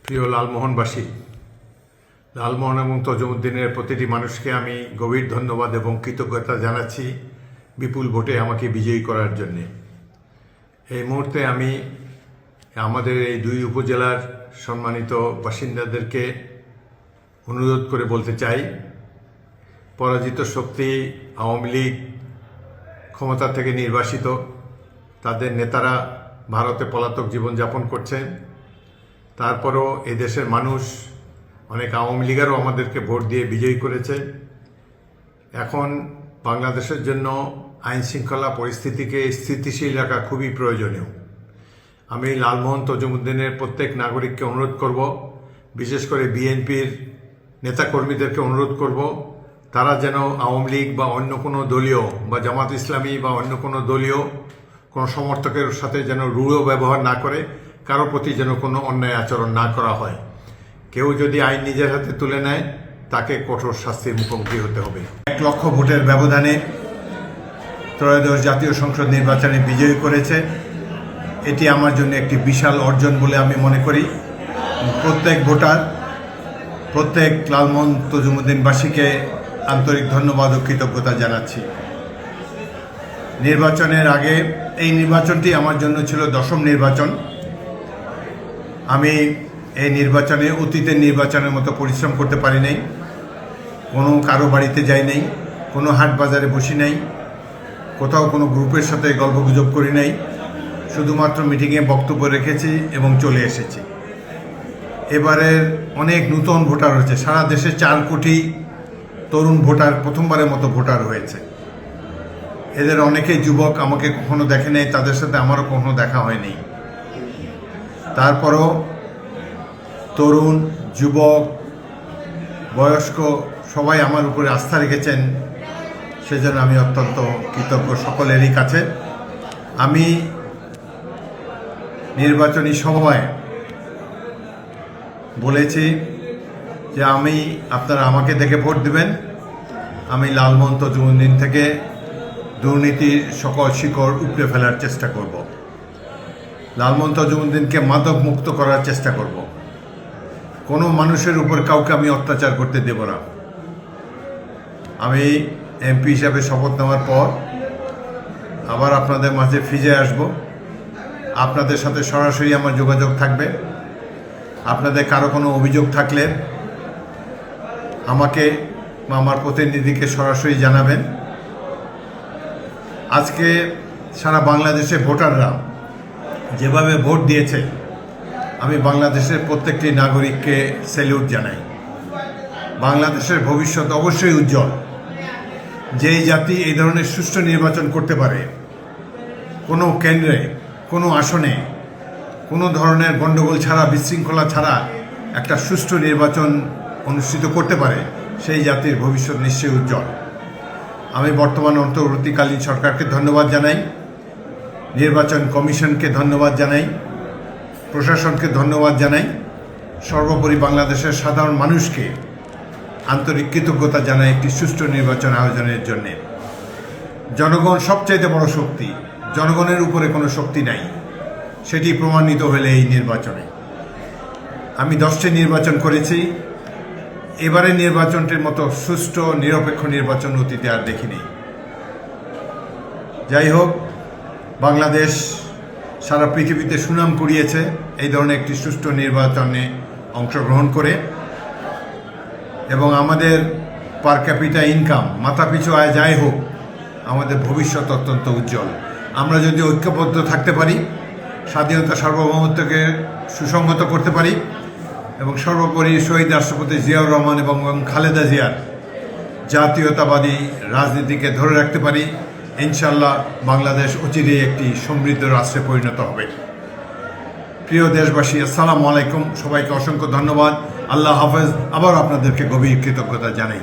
প্রিয় লালমোহনবাসী, লালমোহন এবং তজুমুদ্দিনের প্রতিটি মানুষকে আমি গভীর ধন্যবাদ এবং কৃতজ্ঞতা জানাচ্ছি বিপুল ভোটে আমাকে বিজয়ী করার জন্যে। এই মুহূর্তে আমি আমাদের এই দুই উপজেলার সম্মানিত বাসিন্দাদেরকে অনুরোধ করে বলতে চাই, পরাজিত শক্তি আওয়ামী লীগ ক্ষমতা থেকে নির্বাসিত, তাদের নেতারা ভারতে পলাতক জীবনযাপন করছেন। তারপরও এই দেশের মানুষ অনেক আওয়ামী লীগেরও আমাদেরকে ভোট দিয়ে বিজয়ী করেছে। এখন বাংলাদেশের জন্য আইন শৃঙ্খলা পরিস্থিতিকে স্থিতিশীল রাখা খুবই প্রয়োজনীয়। আমি লালমোহন তজুমুদ্দিনের প্রত্যেক নাগরিককে অনুরোধ করব, বিশেষ করে বিএনপির নেতাকর্মীদেরকে অনুরোধ করব, তারা যেন আওয়ামী লীগ বা অন্য কোনো দলীয় বা জামাত ইসলামী বা অন্য কোনো দলীয় কোনো সমর্থকের সাথে যেন রূঢ় ব্যবহার না করে, কারো প্রতি যেন কোনো অন্যায় আচরণ না করা হয়। কেউ যদি আইন নিজের হাতে তুলে নেয়, তাকে কঠোর শাস্তির মুখোমুখি হতে হবে। 1 লক্ষ ভোটের ব্যবধানে ত্রয়োদশ জাতীয় সংসদ নির্বাচনে বিজয়ী করেছে। এটি আমার জন্য একটি বিশাল অর্জন বলে আমি মনে করি। প্রত্যেক ভোটার, প্রত্যেক লালমোহন তজুমুদ্দিনবাসীকে আন্তরিক ধন্যবাদ ও কৃতজ্ঞতা জানাচ্ছি। নির্বাচনের আগে এই নির্বাচনটি আমার জন্য ছিল 10ম নির্বাচন। আমি এই নির্বাচনে অতীতের নির্বাচনের মতো পরিশ্রম করতে পারি নাই, কোনো কারো বাড়িতে যাই নাই, কোনো হাট বাজারে বসি নাই, কোথাও কোনো গ্রুপের সাথে গল্পগুজব করি নাই, শুধুমাত্র মিটিংয়ে বক্তব্য রেখেছি এবং চলে এসেছি। এবারের অনেক নূতন ভোটার হয়েছে, সারা দেশে 4 কোটি তরুণ ভোটার প্রথমবারের মতো ভোটার হয়েছে। এদের অনেকেই যুবক, আমাকে কখনো দেখে নেই, তাদের সাথে আমারও কখনো দেখা হয়নি। তারপরও তরুণ, যুবক, বয়স্ক সবাই আমার উপরে আস্থা রেখেছেন, সেজন্য আমি অত্যন্ত কৃতজ্ঞ সকলেরই কাছে। আমি নির্বাচনী সভায় বলেছি যে আপনারা আমাকে দেখে ভোট দিবেন। আমি লালমোহন তজুমুদ্দিন থেকে দুর্নীতির সকল শিকড় উপড়ে ফেলার চেষ্টা করব। লালমোহন তজুমুদ্দিনকে মাদক মুক্ত করার চেষ্টা করব। কোনো মানুষের উপর কাউকে আমি অত্যাচার করতে দেব না। আমি এমপি হিসাবে শপথ নেওয়ার পর আবার আপনাদের মাঝে ফিরে আসব। আপনাদের সাথে সরাসরি আমার যোগাযোগ থাকবে। আপনাদের কারো কোনো অভিযোগ থাকলে আমাকে বা আমার প্রতিনিধিকে সরাসরি জানাবেন। আজকে সারা বাংলাদেশে ভোটাররা যেভাবে ভোট দিয়েছে, আমি বাংলাদেশের প্রত্যেকটি নাগরিককে স্যালিউট জানাই। বাংলাদেশের ভবিষ্যৎ অবশ্যই উজ্জ্বল। যেই জাতি এই ধরনের সুষ্ঠু নির্বাচন করতে পারে, কোনো কেন্দ্রে, কোনো আসনে কোনো ধরনের গণ্ডগোল ছাড়া, বিশৃঙ্খলা ছাড়া একটা সুষ্ঠু নির্বাচন অনুষ্ঠিত করতে পারে, সেই জাতির ভবিষ্যৎ নিশ্চয়ই উজ্জ্বল। আমি বর্তমান অন্তর্বর্তীকালীন সরকারকে ধন্যবাদ জানাই, নির্বাচন কমিশনকে ধন্যবাদ জানাই, প্রশাসনকে ধন্যবাদ জানাই, সর্বোপরি বাংলাদেশের সাধারণ মানুষকে আন্তরিক কৃতজ্ঞতা জানাই একটি সুষ্ঠু নির্বাচন আয়োজনের জন্য। জনগণ সবচাইতে বড় শক্তি, জনগণের উপরে কোনো শক্তি নাই, সেটি প্রমাণিত হলে এই নির্বাচনে। আমি 10টি নির্বাচন করেছি, এবারের নির্বাচনটির মতো সুষ্ঠু নিরপেক্ষ নির্বাচন অতীতে আর দেখিনি। যাই হোক, বাংলাদেশ সারা পৃথিবীতে সুনাম কুড়িয়েছে এই ধরনের একটি সুষ্ঠু নির্বাচনে অংশগ্রহণ করে, এবং আমাদের পার ক্যাপিটা ইনকাম, মাথাপিছু আয় যাই হোক, আমাদের ভবিষ্যৎ অত্যন্ত উজ্জ্বল। আমরা যদি ঐক্যবদ্ধ থাকতে পারি, স্বাধীনতা সার্বভৌমত্বকে সুসংহত করতে পারি, এবং সর্বোপরি শহীদ রাষ্ট্রপতি জিয়াউর রহমান এবং খালেদা জিয়ার জাতীয়তাবাদী রাজনীতিকে ধরে রাখতে পারি, ইনশাল্লাহ বাংলাদেশ অচিরেই একটি সমৃদ্ধ রাষ্ট্রে পরিণত হবে। প্রিয় দেশবাসী, আসসালামু আলাইকুম। সবাইকে অসংখ্য ধন্যবাদ। আল্লাহ হাফেজ। আবার আপনাদেরকে গভীর কৃতজ্ঞতা জানাই।